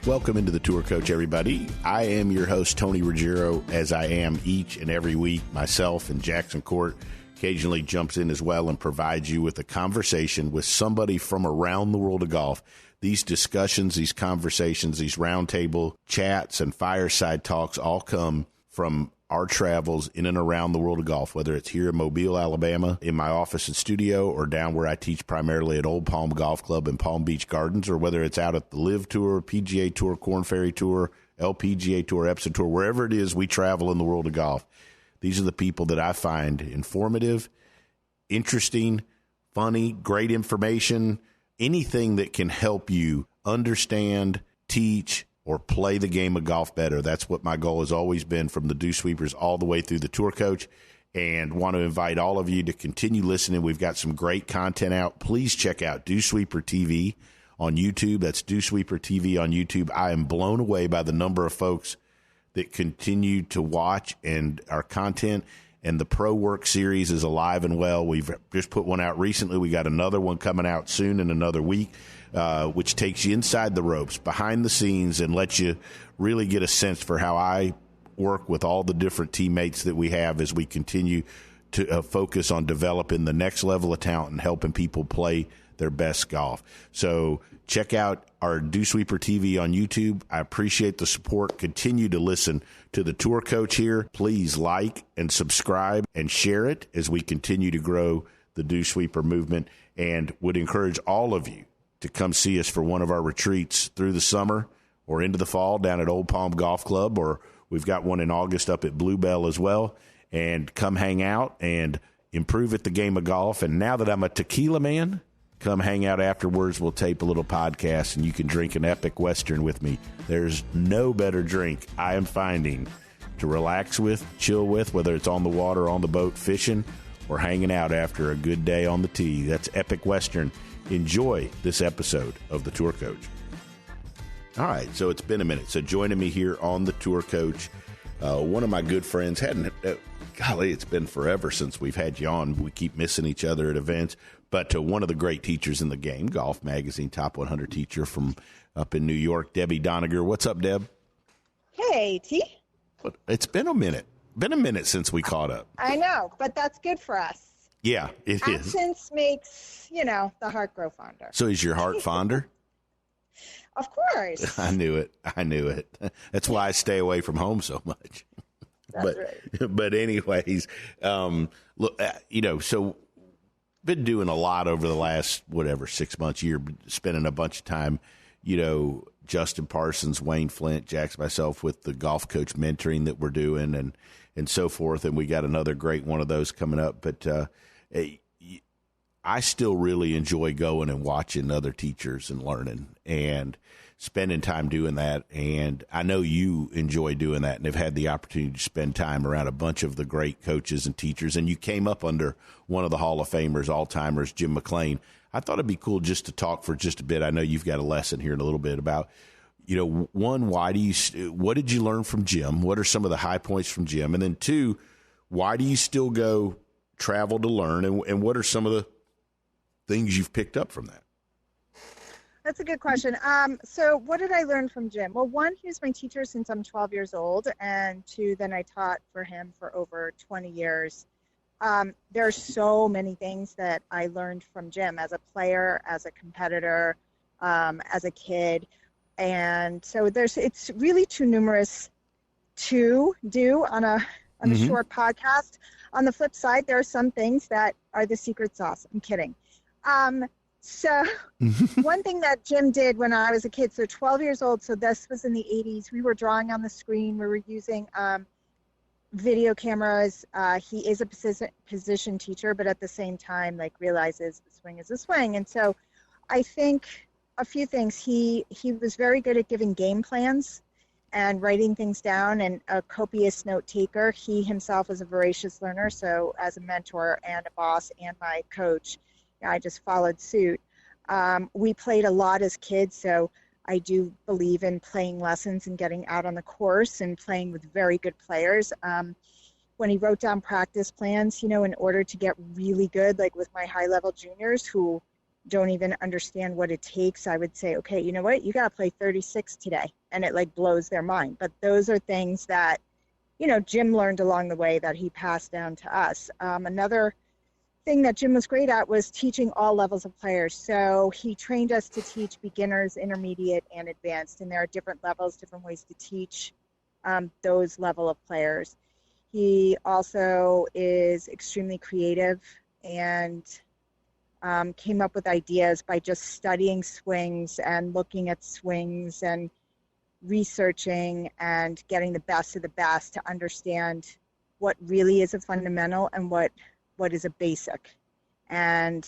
Welcome into the Tour Coach, everybody. I am your host, Tony Ruggiero, as I am each and every week. Myself and Jackson Court occasionally jumps in as well and provides you with a conversation with somebody from around the world of golf. These discussions, these conversations, these roundtable chats and fireside talks all come from our travels in and around the world of golf, whether it's here in Mobile, Alabama, in my office and studio, or down where I teach primarily at Old Palm Golf Club in Palm Beach Gardens, or whether it's out at the Live Tour, PGA Tour, Korn Ferry Tour, LPGA Tour, Epson Tour, wherever it is we travel in the world of golf. These are the people that I find informative, interesting, funny, great information, anything that can help you understand, teach, or play the game of golf better. That's what my goal has always been, from the Dew Sweepers all the way through the Tour Coach, and want to invite all of you to continue listening. We've got some great content out. Please check out Dew Sweeper TV on YouTube. That's Dew Sweeper TV on YouTube. I am blown away by the number of folks that continue to watch and our content, and the Pro Work series is alive and well. We've just put one out recently. We got another one coming out soon in another week, which takes you inside the ropes, behind the scenes, and lets you really get a sense for how I work with all the different teammates that we have as we continue to focus on developing the next level of talent and helping people play their best golf. So check out our Dew Sweeper TV on YouTube. I appreciate the support. Continue to listen to the Tour Coach here. Please like and subscribe and share it as we continue to grow the Dew Sweeper movement, and would encourage all of you to come see us for one of our retreats through the summer or into the fall down at Old Palm Golf Club, or we've got one in August up at Bluebell as well. And come hang out and improve at the game of golf. And now that I'm a tequila man, come hang out afterwards. We'll tape a little podcast, and you can drink an Epic Western with me. There's no better drink I am finding to relax with, chill with, whether it's on the water, on the boat, fishing, or hanging out after a good day on the tee. That's Epic Western. Enjoy this episode of the Tour Coach. All right, so it's been a minute. So joining me here on the Tour Coach, one of my good friends, golly, it's been forever since we've had you on. We keep missing each other at events. But one of the great teachers in the game, Golf Magazine Top 100 teacher from up in New York, Debbie Doniger. What's up, Deb? Hey, T. It's been a minute. Been a minute since we caught up. I know, but that's good for us. Yeah, it is. Absence makes, the heart grow fonder. So is your heart fonder? Of course. I knew it. That's why I stay away from home so much. That's right. But anyways, look, so been doing a lot over the last, 6 months, year, spending a bunch of time, Justin Parsons, Wayne Flint, Jax, myself, with the golf coach mentoring that we're doing and so forth. And we got another great one of those coming up. But I still really enjoy going and watching other teachers and learning and spending time doing that. And I know you enjoy doing that and have had the opportunity to spend time around a bunch of the great coaches and teachers. And you came up under one of the Hall of Famers, all-timers, Jim McLean. I thought it'd be cool just to talk for just a bit. I know you've got a lesson here in a little bit about, one, what did you learn from Jim? What are some of the high points from Jim? And then two, why do you still go travel to learn? And what are some of the things you've picked up from that? That's a good question. So what did I learn from Jim? Well, one, he was my teacher since I'm 12 years old, and two, then I taught for him for over 20 years. There are so many things that I learned from Jim as a player, as a competitor, as a kid. And so it's really too numerous to do on a short podcast. On the flip side, there are some things that are the secret sauce. I'm kidding. So one thing that Jim did when I was a kid, so 12 years old, so this was in the 80s, we were drawing on the screen, we were using video cameras. He is a position teacher, but at the same time, realizes the swing is a swing. And so I think a few things. He was very good at giving game plans and writing things down, and a copious note taker. He himself was a voracious learner, so as a mentor and a boss and my coach, I just followed suit. We played a lot as kids, so I do believe in playing lessons and getting out on the course and playing with very good players. When he wrote down practice plans, in order to get really good, like with my high-level juniors who, don't even understand what it takes, I would say, okay, you know what, you got to play 36 today. And it like blows their mind. But those are things that, Jim learned along the way that he passed down to us. Another thing that Jim was great at was teaching all levels of players. So he trained us to teach beginners, intermediate, and advanced. And there are different levels, different ways to teach those level of players. He also is extremely creative and came up with ideas by just studying swings and looking at swings and researching and getting the best of the best to understand what really is a fundamental and what is a basic. And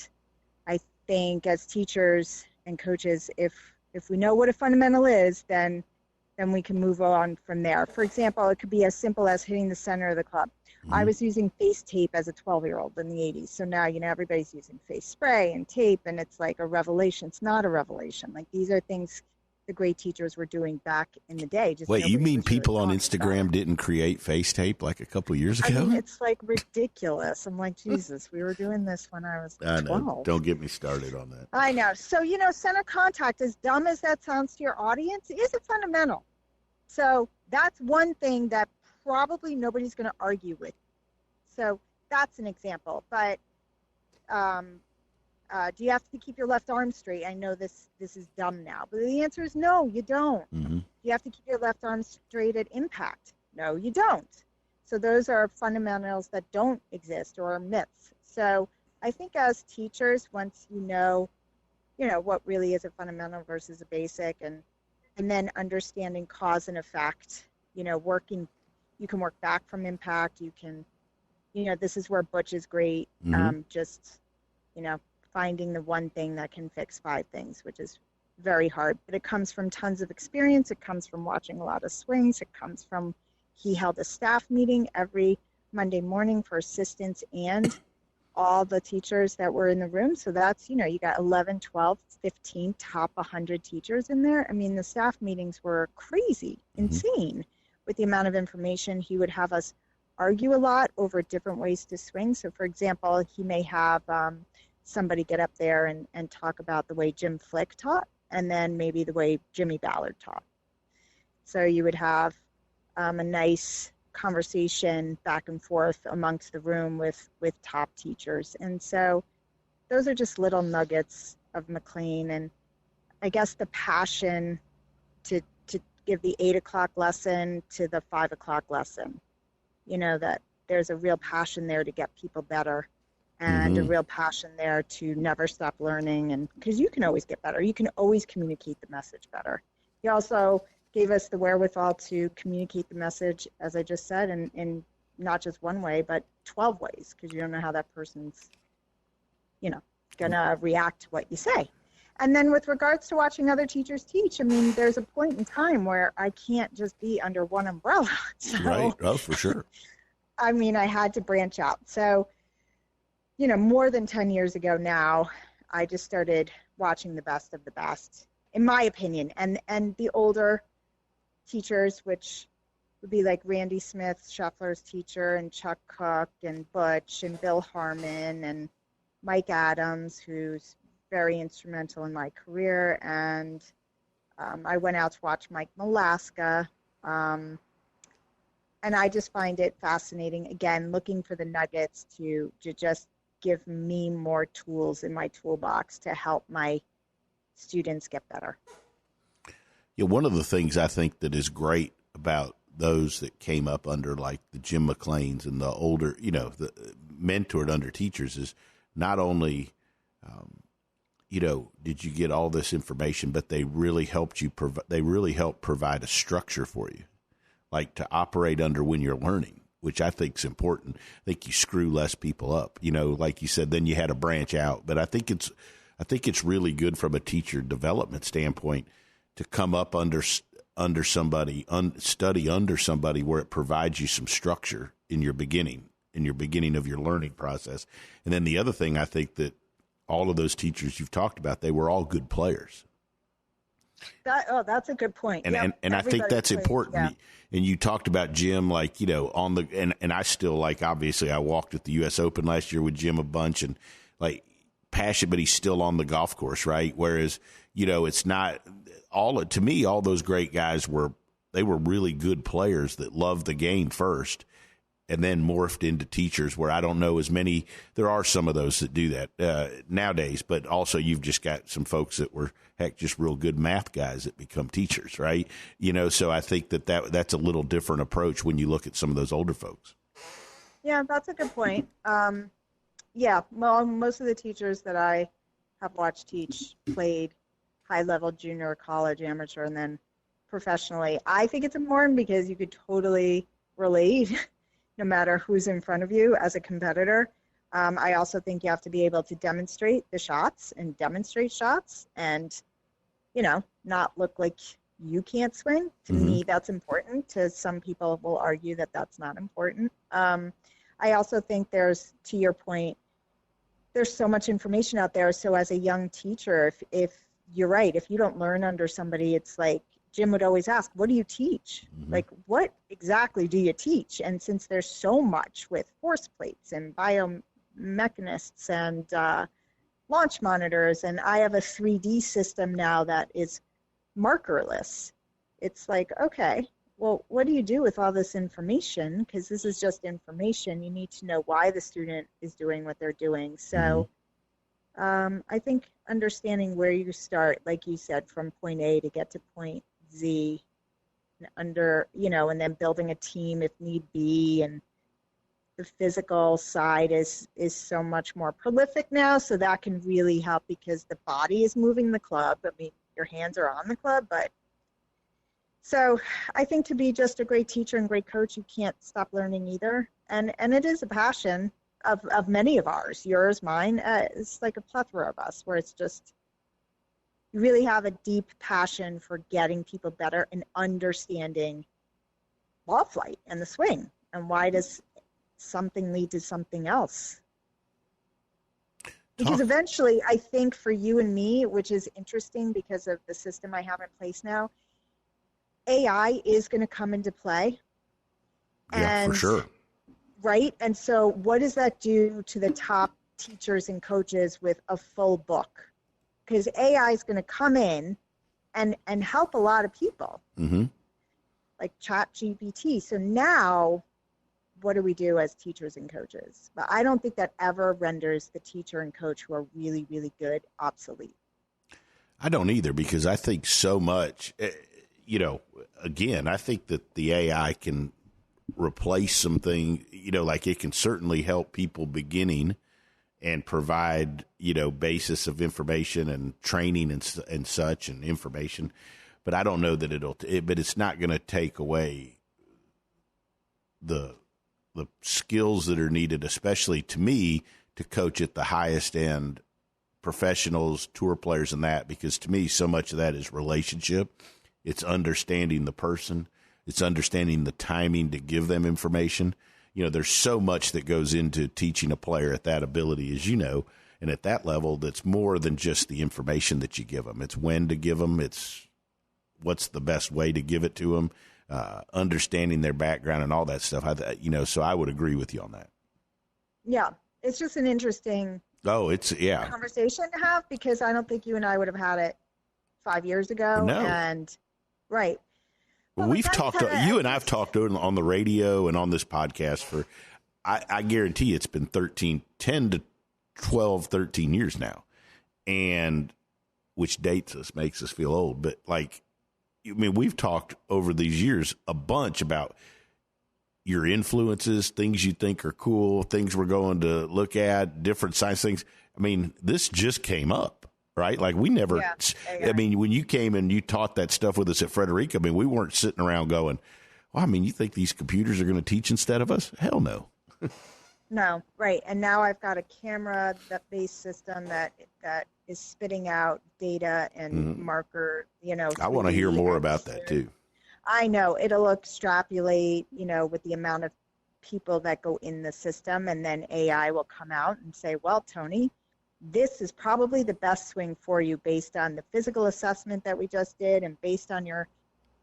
I think as teachers and coaches, if we know what a fundamental is, then we can move on from there. For example, it could be as simple as hitting the center of the club. Mm-hmm. I was using face tape as a 12-year-old in the 80s. So now, everybody's using face spray and tape, and it's like a revelation. It's not a revelation. Like, these are things the great teachers were doing back in the day. Wait, you mean people on Instagram didn't create face tape like a couple of years ago? I mean, it's like ridiculous. I'm like, Jesus, we were doing this when I was 12. Know. Don't get me started on that. I know. So, center contact, as dumb as that sounds to your audience, is a fundamental. So that's one thing that probably nobody's going to argue with. So that's an example. But do you have to keep your left arm straight? I know this is dumb now, but the answer is no, you don't. Mm-hmm. You have to keep your left arm straight at impact. No, you don't. So those are fundamentals that don't exist or are myths. So I think as teachers, once you know what really is a fundamental versus a basic, and then understanding cause and effect, you can work back from impact. You can, this is where Butch is great. Mm-hmm. Finding the one thing that can fix 5 things, which is very hard. But it comes from tons of experience. It comes from watching a lot of swings. It comes from, he held a staff meeting every Monday morning for assistants and all the teachers that were in the room. So that's, you got 11, 12, 15 top 100 teachers in there. I mean, the staff meetings were crazy, insane with the amount of information. He would have us argue a lot over different ways to swing. So for example, he may have somebody get up there and talk about the way Jim Flick taught, and then maybe the way Jimmy Ballard taught. So you would have a nice conversation back and forth amongst the room with top teachers. And so those are just little nuggets of McLean. And I guess the passion to give the 8 o'clock lesson to the 5 o'clock lesson, that there's a real passion there to get people better, and a real passion there to never stop learning. And because you can always get better, you can always communicate the message better. He also gave us the wherewithal to communicate the message, as I just said, in not just one way, but 12 ways, because you don't know how that person's, going to react to what you say. And then with regards to watching other teachers teach, I mean, there's a point in time where I can't just be under one umbrella. So, right. Oh, for sure. I mean, I had to branch out. So, more than 10 years ago now, I just started watching the best of the best, in my opinion. And the older teachers, which would be like Randy Smith, Scheffler's teacher, and Chuck Cook, and Butch, and Bill Harmon, and Mike Adams, who's very instrumental in my career. And I went out to watch Mike Malaska. And I just find it fascinating, again, looking for the nuggets to just give me more tools in my toolbox to help my students get better. Yeah, one of the things I think that is great about those that came up under like the Jim McLeans and the older, the mentored under teachers is not only, did you get all this information, but they really helped you. They really helped provide a structure for you, like to operate under when you're learning, which I think is important. I think you screw less people up, like you said, then you had to branch out. But I think it's really good from a teacher development standpoint to come up under somebody, study under somebody where it provides you some structure in your beginning of your learning process. And then the other thing, I think that all of those teachers you've talked about, they were all good players. That's a good point. And I think that's important. Yeah. And you talked about Jim, like, and I still, like, obviously I walked at the U.S. Open last year with Jim a bunch, and like passionate, but he's still on the golf course, right? Whereas, it's not to me, all those great guys were really good players that loved the game first and then morphed into teachers, where I don't know as many. There are some of those that do that nowadays, but also you've just got some folks that were, heck, just real good math guys that become teachers, right? So I think that's a little different approach when you look at some of those older folks. Yeah, that's a good point. Yeah, well, most of the teachers that I have watched teach played high-level junior college, amateur, and then professionally. I think it's important because you could totally relate no matter who's in front of you as a competitor. I also think you have to be able to demonstrate the shots and demonstrate shots and, not look like you can't swing. To me, that's important. To some people will argue that that's not important. I also think there's, to your point, there's so much information out there. So as a young teacher, if you're right, if you don't learn under somebody, it's like Jim would always ask, what do you teach? Like, what exactly do you teach? And since there's so much with force plates and biomechanists and launch monitors, and I have a 3D system now that is markerless, it's like, okay, well, what do you do with all this information? Because this is just information. You need to know why the student is doing what they're doing. So I think understanding where you start, like you said, from point A to get to point Z, and then building a team if need be, and the physical side is so much more prolific now, so that can really help because the body is moving the club. I mean, your hands are on the club, but so I think to be just a great teacher and great coach, you can't stop learning either. And it is a passion of many of ours, yours, mine. It's like a plethora of us, where it's just, you really have a deep passion for getting people better and understanding ball flight and the swing. And why does something lead to something else? Because eventually, I think for you and me, which is interesting because of the system I have in place now, AI is going to come into play. Yeah, for sure. Right? And so what does that do to the top teachers and coaches with a full book? Because AI is going to come in and help a lot of people, like ChatGPT. So now, what do we do as teachers and coaches? But I don't think that ever renders the teacher and coach who are really, really good obsolete. I don't either, because I think so much, again, I think that the AI can replace something, like it can certainly help people beginning and provide, basis of information and training and such and information. But I don't know that but it's not going to take away the skills that are needed, especially to me, to coach at the highest end, professionals, tour players, and that, because to me, so much of that is relationship. It's understanding the person. It's understanding the timing to give them information. There's so much that goes into teaching a player at that ability, as you know, and at that level, that's more than just the information that you give them. It's when to give them. It's what's the best way to give it to them, understanding their background and all that stuff. So I would agree with you on that. Yeah, it's just an interesting conversation to have, because I don't think you and I would have had it 5 years ago. No. And right. Well, we've talked, you and I've talked on the radio and on this podcast for, I guarantee it's been 10 to 12, 13 years now. And which makes us feel old. But we've talked over these years a bunch about your influences, things you think are cool, things we're going to look at, different science things. This just came up. Right? We never, when you came and you taught that stuff with us at Frederica, we weren't sitting around going, well, you think these computers are going to teach instead of us? Hell no. No, right. And now I've got a camera-based system that is spitting out data and marker, I want to hear more about that too. I know. It'll extrapolate, with the amount of people that go in the system, and then AI will come out and say, well, Tony, this is probably the best swing for you based on the physical assessment that we just did and based on your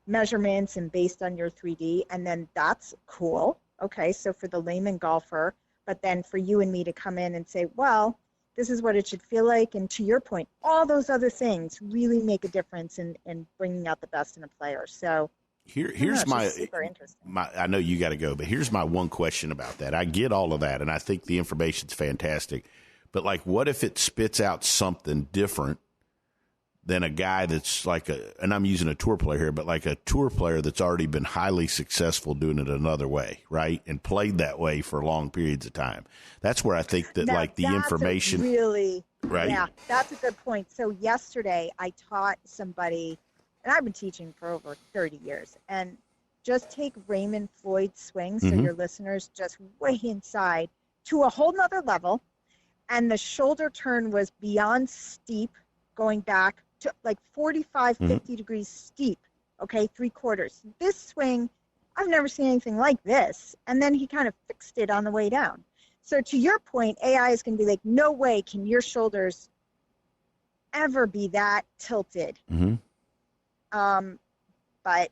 measurements and based on your 3D. And then that's cool. Okay, so for the layman golfer, but then for you and me to come in and say, well, this is what it should feel like. And to your point, all those other things really make a difference in bringing out the best in a player. So here's super interesting. I know you got to go, but here's my one question about that. I get all of that, and I think the information's fantastic. But, like, what if it spits out something different than a guy that's like and I'm using a tour player here, but like a tour player that's already been highly successful doing it another way, right? And played that way for long periods of time. That's where I think that, like, the information. Really, right. Yeah, that's a good point. So yesterday I taught somebody, and I've been teaching for over 30 years, and just take Raymond Floyd's swing, so your listeners just way inside, to a whole nother level. And the shoulder turn was beyond steep, going back to like 45, 50 degrees steep, okay, 3/4. This swing, I've never seen anything like this. And then he kind of fixed it on the way down. So to your point, AI is going to be like, no way can your shoulders ever be that tilted. But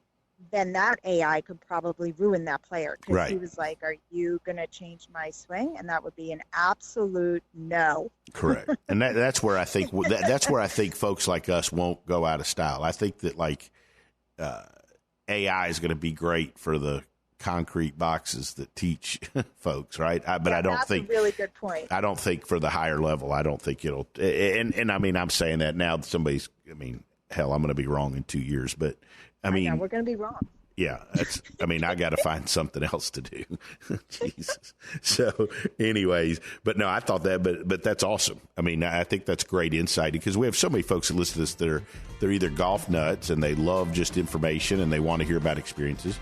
then that AI could probably ruin that player, because he was like, are you going to change my swing? And that would be an absolute no. Correct. And that's where I think that's where I think folks like us won't go out of style. I think that, like, AI is going to be great for the concrete boxes that teach folks, right? But I don't think that's a really good point. I don't think for the higher level, I don't think it'll. And I mean, I'm saying that now. Hell, I'm going to be wrong in 2 years, but I mean, we're going to be wrong. Yeah, I got to find something else to do. Jesus. So, anyways, but no, I thought that, but that's awesome. I mean, I think that's great insight, because we have so many folks that listen to this that they're either golf nuts and they love just information and they want to hear about experiences.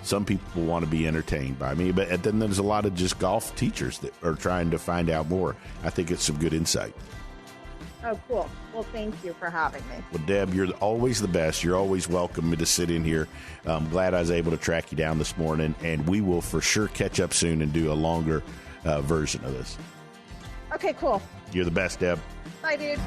Some people want to be entertained by me, but then there's a lot of just golf teachers that are trying to find out more. I think it's some good insight. Oh, cool. Well, thank you for having me. Well, Deb, you're always the best. You're always welcome to sit in here. I'm glad I was able to track you down this morning, and we will for sure catch up soon and do a longer version of this. Okay, cool. You're the best, Deb. Bye, dude.